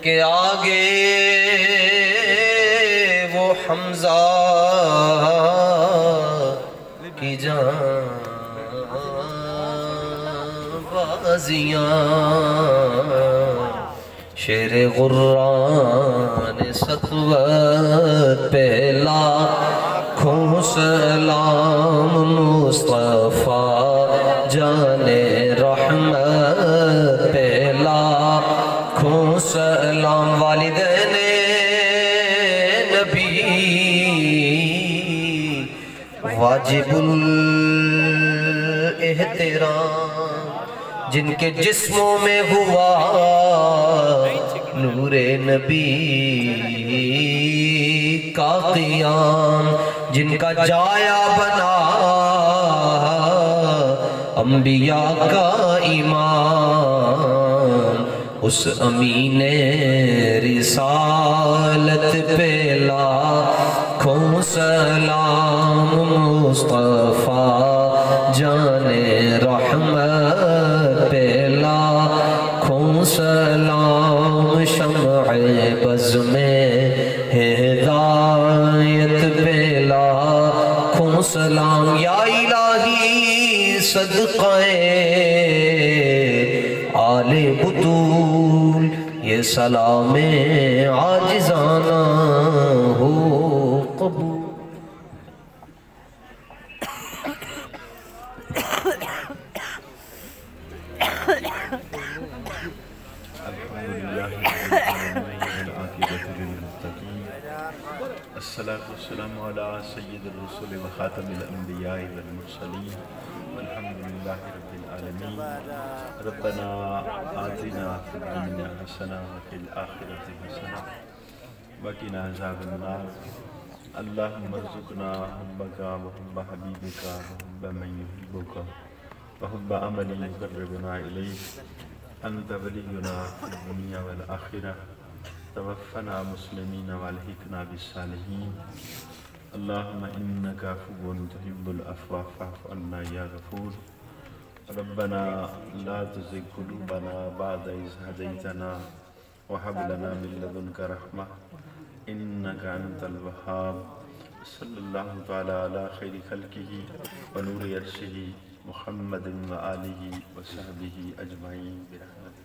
کہ آگے وہ حمزہ کی جان بازیاں شیر غران سطوت پہ لاکھوں سلام مصطفیٰ جان رحمت پہ لاکھوں سلام والدین نبی واجب الاحترام جن کے جسموں میں ہوا نور نبی کا قیام جن کا جایا بنا انبیاء کا امام اس امین رسالت پہ لاکھوں سلام مصطفیٰ جان رحمت پہ لاکھوں سلام شمع بز میں ہدایت پہ لاکھوں سلام یا الہی صدقہ آل بطول یہ سلام عاجزانہ ہو قبول الصلاة والسلام على سید الرسل وخاتم الانبیاء والمرسلین والحمد للہ رب العالمین ربنا آتنا فی الدنیا حسنہ وفی الآخرۃ حسنہ وقنا عذاب النار اللہم ارزقنا حبک وحب حبیبک وحب من یحبک وحب عمل یقربنا الیک انت ولینا فی الدنیا والآخرہ توفنا مسلمین والحقنا بالصالحین اللہم انکا عفو تحب العفو فاعف عنا یا غفور ربنا لا تزغ قلوبنا بعد اذ هدیتنا وهب لنا من لدنک رحمہ انکا انت الوہاب صلی اللہ تعالی علی خیر خلقہ ونور عرشہ محمد وآلہ وصحبہ اجمعین برحمتہ